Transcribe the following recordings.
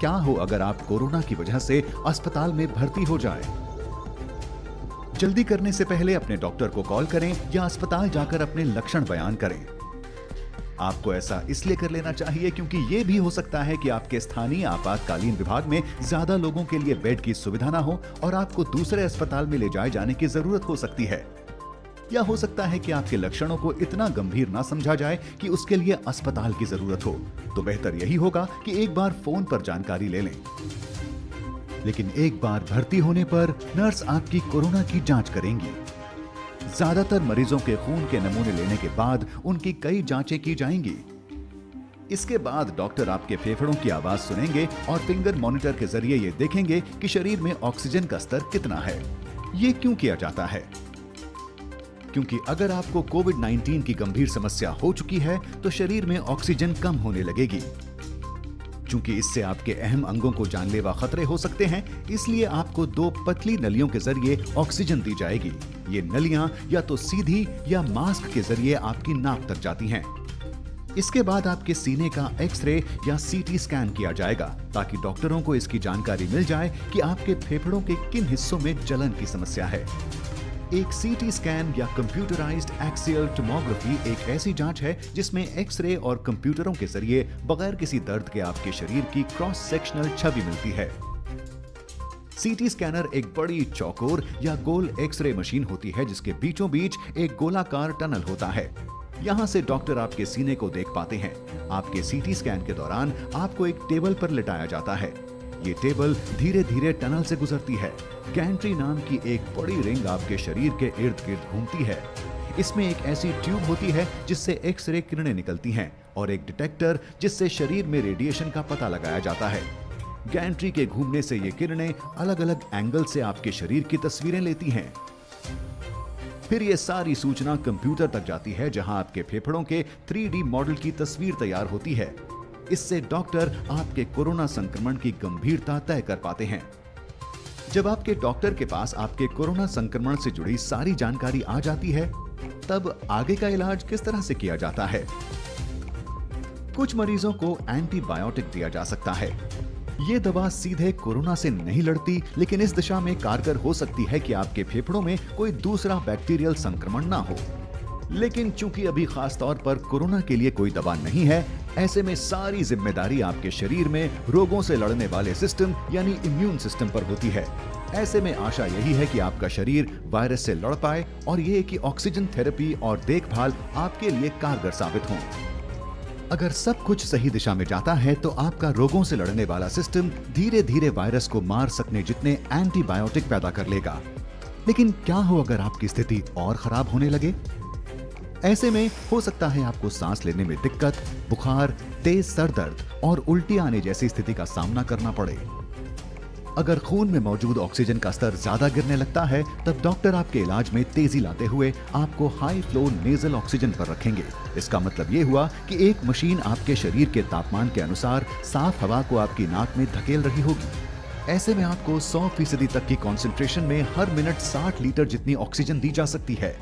क्या हो अगर आप कोरोना की वजह से अस्पताल में भर्ती हो जाएं? जल्दी करने से पहले अपने डॉक्टर को कॉल करें या अस्पताल जाकर अपने लक्षण बयान करें। आपको ऐसा इसलिए कर लेना चाहिए क्योंकि ये भी हो सकता है कि आपके स्थानीय आपातकालीन विभाग में ज्यादा लोगों के लिए बेड की सुविधा ना हो और आपको दूसरे अस्पताल में ले जाए जाने की जरूरत हो सकती है। या हो सकता है कि आपके लक्षणों को इतना गंभीर ना समझा जाए कि उसके लिए अस्पताल की जरूरत हो। तो बेहतर यही होगा कि एक बार फोन पर जानकारी ले लें। लेकिन एक बार भर्ती होने पर नर्स आपकी कोरोना की जांच करेंगी। ज्यादातर मरीजों के खून के नमूने लेने के बाद उनकी कई जांचें की जाएंगी। इसके बाद डॉक्टर आपके फेफड़ों की आवाज सुनेंगे और फिंगर मॉनिटर के जरिए ये देखेंगे कि शरीर में ऑक्सीजन का स्तर कितना है। ये क्यों किया जाता है? क्योंकि अगर आपको कोविड-19 की गंभीर समस्या हो चुकी है तो शरीर में ऑक्सीजन कम होने लगेगी। चूंकि इससे आपके अहम अंगों को जानलेवा खतरे हो सकते हैं, इसलिए आपको 2 पतली नलियों के जरिए ऑक्सीजन दी जाएगी। ये नलियां या तो सीधी या मास्क के जरिए आपकी नाक तक जाती हैं। इसके बाद आपके सीने का एक्सरे या सीटी स्कैन किया जाएगा ताकि डॉक्टरों को इसकी जानकारी मिल जाए कि आपके फेफड़ों के किन हिस्सों में जलन की समस्या है। एक सीटी स्कैन या कंप्यूटराइज्ड एक्सियल टोमोग्राफी एक ऐसी जांच है जिसमें एक्सरे और कंप्यूटरों के जरिए बगैर किसी दर्द के आपके शरीर की क्रॉस सेक्शनल छवि मिलती है। सीटी स्कैनर एक बड़ी चौकोर या गोल एक्सरे मशीन होती है जिसके बीचों बीच एक गोलाकार टनल होता है। यहाँ से डॉक्टर आपके सीने को देख पाते हैं। आपके सीटी स्कैन के दौरान आपको एक टेबल पर लिटाया जाता है। ये टेबल धीरे धीरे टनल से गुजरती है। गैंट्री नाम की एक बड़ी रिंग आपके शरीर के इर्द गिर्द घूमती है। इसमें एक ऐसी ट्यूब होती है जिससे एक्सरे किरणें निकलती हैं और एक डिटेक्टर जिससे शरीर में रेडिएशन का पता लगाया जाता है। गैंट्री के घूमने से ये किरणें अलग अलग एंगल से आपके शरीर की तस्वीरें लेती हैं। फिर ये सारी सूचना कंप्यूटर तक जाती है जहां आपके फेफड़ों के 3D मॉडल की तस्वीर तैयार होती है। इससे डॉक्टर आपके कोरोना संक्रमण की गंभीरता तय कर पाते हैं। जब आपके डॉक्टर के पास आपके कोरोना संक्रमण से जुड़ी सारी जानकारी आ जाती है, तब आगे का इलाज किस तरह से किया जाता है? कुछ मरीजों को एंटीबायोटिक दिया जा सकता है। ये दवा सीधे कोरोना से नहीं लड़ती, लेकिन इस दिशा में कारगर हो सकती है कि आपके फेफड़ों में कोई दूसरा बैक्टीरियल संक्रमण ना हो। लेकिन चूंकि अभी खास तौर पर कोरोना के लिए कोई दवा नहीं है, ऐसे में सारी जिम्मेदारी आपके शरीर में रोगों से लड़ने वाले सिस्टम यानी इम्यून सिस्टम पर होती है। ऐसे में आशा यही है कि आपका शरीर वायरस से लड़ पाए और ये कि ऑक्सीजन थेरेपी और देखभाल आपके लिए कारगर साबित हों। अगर सब कुछ सही दिशा में जाता है तो आपका रोगों से लड़ने वाला सिस्टम धीरे धीरे वायरस को मार सकने जितने एंटीबायोटिक पैदा कर लेगा। लेकिन क्या हो अगर आपकी स्थिति और खराब होने लगे? ऐसे में हो सकता है आपको सांस लेने में दिक्कत, बुखार, तेज सर दर्द और उल्टी आने जैसी स्थिति का सामना करना पड़े। अगर खून में मौजूद ऑक्सीजन का स्तर ज्यादा गिरने लगता है, तब डॉक्टर आपके इलाज में तेजी लाते हुए आपको हाई फ्लो नेजल ऑक्सीजन पर रखेंगे। इसका मतलब ये हुआ कि एक मशीन आपके शरीर के तापमान के अनुसार साफ हवा को आपकी नाक में धकेल रही होगी। ऐसे में आपको 100% तक की कॉन्सेंट्रेशन में हर मिनट 60 लीटर जितनी ऑक्सीजन दी जा सकती है।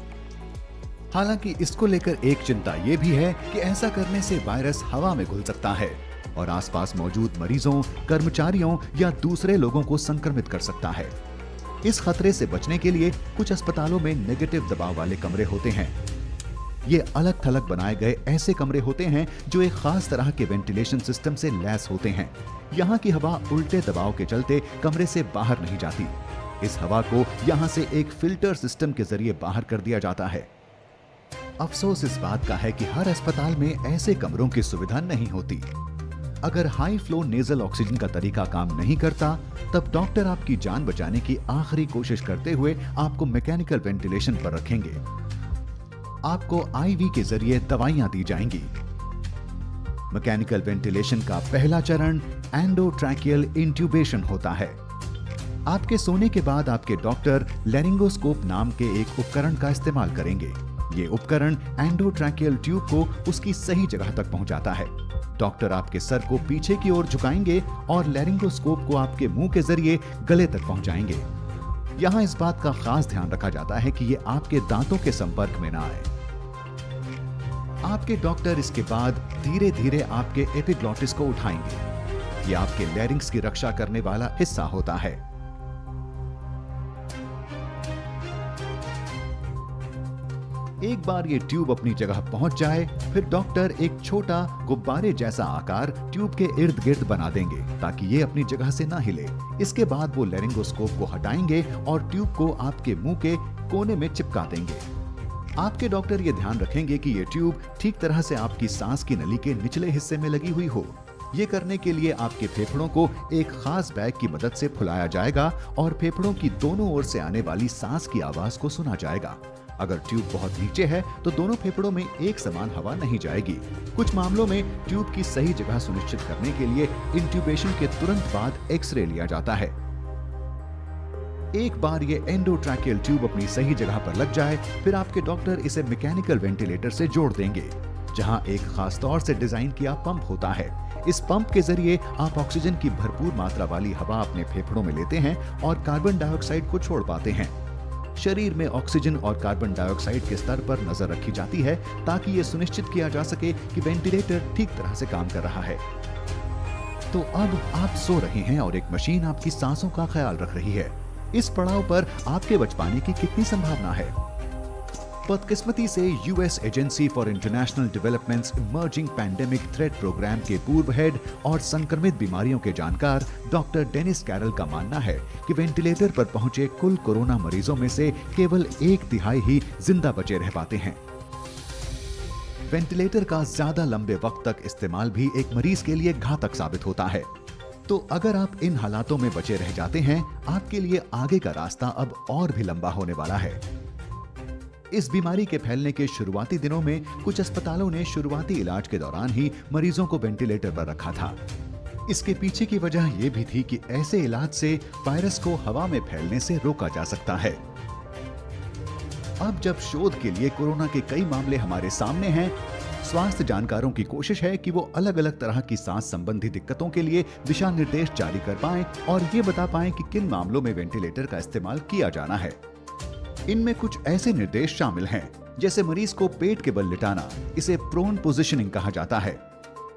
हालांकि इसको लेकर एक चिंता यह भी है कि ऐसा करने से वायरस हवा में घुल सकता है और आसपास मौजूद मरीजों, कर्मचारियों या दूसरे लोगों को संक्रमित कर सकता है। इस खतरे से बचने के लिए कुछ अस्पतालों में नेगेटिव दबाव वाले कमरे होते हैं। ये अलग थलग बनाए गए ऐसे कमरे होते हैं जो एक खास तरह के वेंटिलेशन सिस्टम से लैस होते हैं। यहाँ की हवा उल्टे दबाव के चलते कमरे से बाहर नहीं जाती। इस हवा को यहाँ से एक फिल्टर सिस्टम के जरिए बाहर कर दिया जाता है। अफसोस इस बात का है कि हर अस्पताल में ऐसे कमरों की सुविधा नहीं होती। अगर हाई फ्लो नेजल ऑक्सीजन का तरीका काम नहीं करता, तब डॉक्टर आपकी जान बचाने की आखिरी कोशिश करते हुए आपको मैकेनिकल वेंटिलेशन पर रखेंगे। आपको आईवी के जरिए दवाइयां दी जाएंगी। मैकेनिकल वेंटिलेशन का पहला चरण एंडोट्रैकियल इंट्यूबेशन होता है। आपके सोने के बाद आपके डॉक्टर लैरिंगोस्कोप नाम के एक उपकरण का इस्तेमाल करेंगे। ये उपकरण एंडोट्रैकियल ट्यूब को उसकी सही जगह तक पहुंचाता है। डॉक्टर आपके सर को पीछे की ओर झुकाएंगे और लैरिंगोस्कोप को आपके मुंह के जरिए गले तक पहुंचाएंगे। यहाँ इस बात का खास ध्यान रखा जाता है कि ये आपके दांतों के संपर्क में ना आए। आपके डॉक्टर इसके बाद धीरे धीरे आपके एपिग्लॉटिस को उठाएंगे। ये आपके लैरिंक्स की रक्षा करने वाला हिस्सा होता है। एक बार ये ट्यूब अपनी जगह पहुंच जाए, फिर डॉक्टर एक छोटा गुब्बारे जैसा आकार ट्यूब के इर्द गिर्द बना देंगे ताकि ये अपनी जगह से ना हिले। इसके बाद वो लैरिंगोस्कोप को हटाएंगे और ट्यूब को आपके मुंह के कोने में चिपका देंगे। आपके डॉक्टर ये ध्यान रखेंगे कि ये ट्यूब ठीक तरह से आपकी सांस की नली के निचले हिस्से में लगी हुई हो। ये करने के लिए आपके फेफड़ों को एक खास बैग की मदद से फुलाया जाएगा और फेफड़ों की दोनों ओर से आने वाली सांस की आवाज को सुना जाएगा। अगर ट्यूब बहुत नीचे है तो दोनों फेफड़ों में एक समान हवा नहीं जाएगी। कुछ मामलों में ट्यूब की सही जगह सुनिश्चित करने के लिए इंट्यूबेशन के तुरंत बाद एक्सरे लिया जाता है। एक बार ये एंडोट्रैकियल ट्यूब अपनी सही जगह पर लग जाए, फिर आपके डॉक्टर इसे मैकेनिकल वेंटिलेटर से जोड़ देंगे, जहां एक खास तौर से डिजाइन किया पंप होता है। इस पंप के जरिए आप ऑक्सीजन की भरपूर मात्रा वाली हवा अपने फेफड़ों में लेते हैं और कार्बन डाइऑक्साइड को छोड़ पाते हैं। शरीर में ऑक्सीजन और कार्बन डाइऑक्साइड के स्तर पर नजर रखी जाती है ताकि ये सुनिश्चित किया जा सके कि वेंटिलेटर ठीक तरह से काम कर रहा है। तो अब आप सो रहे हैं और एक मशीन आपकी सांसों का ख्याल रख रही है। इस पड़ाव पर आपके बच पाने की कितनी संभावना है? बदकिस्मती से US agency for international developments emerging pandemic threat programme के पूर्व हेड और संक्रमित बीमारियों के जानकार डॉक्टर डेनिस कैरल का मानना है कि वेंटिलेटर पर पहुंचे कुल कोरोना मरीजों में से केवल 1/3 ही जिंदा बचे रह पाते हैं। वेंटिलेटर का ज्यादा लंबे वक्त तक इस्तेमाल भी एक मरीज के लिए घातक साबित होता है। तो अगर आप इन हालातों में बचे रह जाते हैं, आपके लिए आगे का रास्ता अब और भी लंबा होने वाला है। इस बीमारी के फैलने के शुरुआती दिनों में कुछ अस्पतालों ने शुरुआती इलाज के दौरान ही मरीजों को वेंटिलेटर पर रखा था। इसके पीछे की वजह यह भी थी कि ऐसे इलाज से वायरस को हवा में फैलने से रोका जा सकता है। अब जब शोध के लिए कोरोना के कई मामले हमारे सामने हैं, स्वास्थ्य जानकारों की कोशिश है कि वो अलग अलग तरह की सांस संबंधी दिक्कतों के लिए दिशा निर्देश जारी कर पाएं और ये बता पाएं कि किन मामलों में वेंटिलेटर का इस्तेमाल किया जाना है। इनमें कुछ ऐसे निर्देश शामिल हैं, जैसे मरीज को पेट के बल लिटाना, इसे प्रोन पोजीशनिंग कहा जाता है।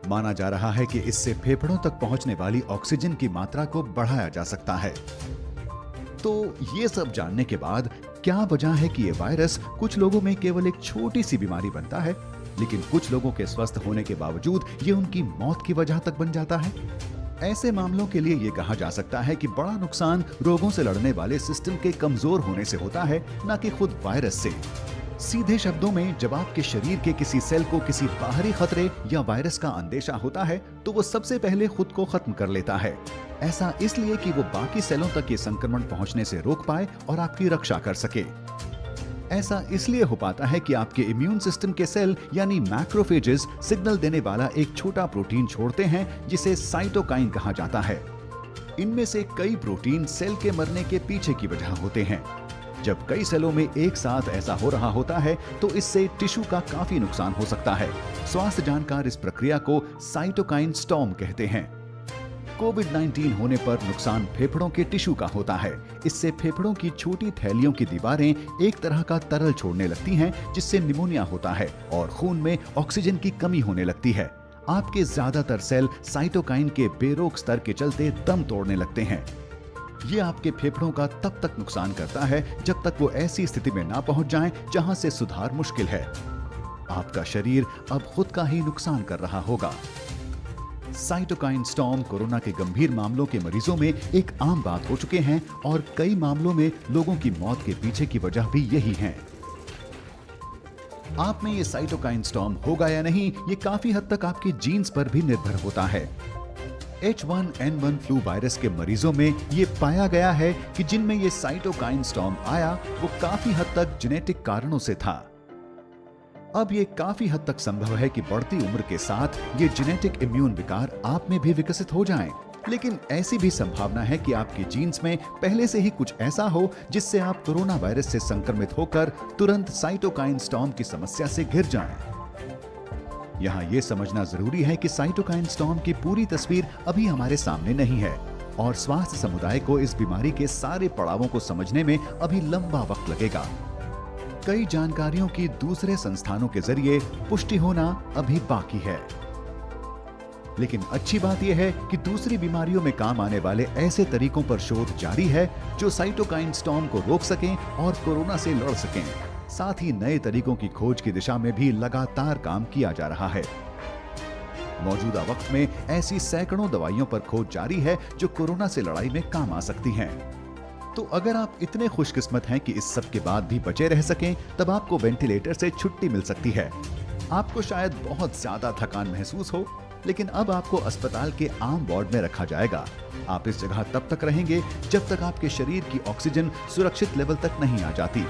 माना जा रहा है कि इससे फेफड़ों तक पहुंचने वाली ऑक्सीजन की मात्रा को बढ़ाया जा सकता है। तो ये सब जानने के बाद क्या वजह है कि ये वायरस कुछ लोगों में केवल एक छोटी सी बीमारी बनता है, लेकिन कुछ लोगों के स्वस्थ होने के बावजूद ये उनकी मौत की वजह तक बन जाता है? ऐसे मामलों के लिए ये कहा जा सकता है कि बड़ा नुकसान रोगों से लड़ने वाले सिस्टम के कमजोर होने से होता है, न कि खुद वायरस से। सीधे शब्दों में, जब आपके शरीर के किसी सेल को किसी बाहरी खतरे या वायरस का अंदेशा होता है, तो वो सबसे पहले खुद को खत्म कर लेता है। ऐसा इसलिए कि वो बाकी सेलों तक ये संक्रमण पहुंचने से रोक पाए और आपकी रक्षा कर सके। ऐसा इसलिए हो पाता है कि आपके इम्यून सिस्टम के सेल यानी मैक्रोफेजेस सिग्नल देने वाला एक छोटा प्रोटीन छोड़ते हैं जिसे साइटोकाइन कहा जाता है। इनमें से कई प्रोटीन सेल के मरने के पीछे की वजह होते हैं। जब कई सेलों में एक साथ ऐसा हो रहा होता है तो इससे टिश्यू का काफी नुकसान हो सकता है। स्वास्थ्य जानकार इस प्रक्रिया को साइटोकाइन स्टॉर्म कहते हैं। कोविड-19 होने पर नुकसान फेफड़ों के टिश्यू का होता है। इससे फेफड़ों की छोटी थैलियों की दीवारें एक तरह का तरल छोड़ने लगती हैं, जिससे निमोनिया होता है और खून में ऑक्सीजन की कमी होने लगती है। आपके ज्यादातर सेल साइटोकाइन के बेरोक स्तर के चलते दम तोड़ने लगते हैं। ये आपके फेफड़ों का तब तक नुकसान करता है जब तक वो ऐसी स्थिति में ना पहुंच जाएं जहां से सुधार मुश्किल है। आपका शरीर अब खुद का ही नुकसान कर रहा होगा। साइटोकाइन स्टॉर्म कोरोना के गंभीर मामलों के मरीजों में एक आम बात हो चुके हैं और कई मामलों में लोगों की मौत के पीछे की वजह भी यही है। आप में ये साइटोकाइन स्टॉर्म होगा या नहीं, ये काफी हद तक आपके जीन्स पर भी निर्भर होता है। H1N1 फ्लू वायरस के मरीजों में ये पाया गया है कि जिनमें ये साइटोकाइन स्टॉर्म आया वो काफी हद तक जेनेटिक कारणों से था। अब ये काफी हद तक संभव है कि बढ़ती उम्र के साथ ये जेनेटिक इम्यून विकार आप में भी विकसित हो जाएं। लेकिन ऐसी भी संभावना है कि आपके जीन्स में पहले से ही कुछ ऐसा हो जिससे आप कोरोना वायरस से संक्रमित होकर तुरंत साइटोकाइन स्टॉर्म की समस्या से घिर जाएं। यहाँ ये समझना जरूरी है कि साइटोकाइन स्टॉर्म की पूरी तस्वीर अभी हमारे सामने नहीं है और स्वास्थ्य समुदाय को इस बीमारी के सारे पड़ावों को समझने में अभी लंबा वक्त लगेगा। कई जानकारियों की दूसरे संस्थानों के जरिए पुष्टि होना अभी बाकी है। लेकिन अच्छी बात यह है कि दूसरी बीमारियों में काम आने वाले ऐसे तरीकों पर शोध जारी है जो साइटोकाइन स्टॉर्म को रोक सकें और कोरोना से लड़ सकें। साथ ही नए तरीकों की खोज की दिशा में भी लगातार काम किया जा रहा है। मौजूदा वक्त में ऐसी सैकड़ों दवाइयों पर खोज जारी है जो कोरोना से लड़ाई में काम आ सकती हैं। तो अगर आप इतने खुशकिस्मत हैं कि इस सब के बाद भी बचे रह सकें, तब आपको वेंटिलेटर से छुट्टी मिल सकती है। आपको शायद बहुत ज्यादा थकान महसूस हो, लेकिन अब आपको अस्पताल के आम वार्ड में रखा जाएगा। आप इस जगह तब तक रहेंगे जब तक आपके शरीर की ऑक्सीजन सुरक्षित लेवल तक नहीं आ जाती।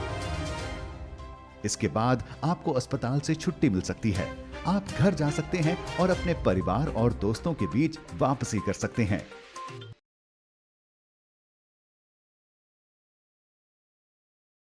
इसके बाद आपको अस्पताल से छुट्टी मिल सकती है। आप घर जा सकते हैं और अपने परिवार और दोस्तों के बीच वापसी कर सकते हैं।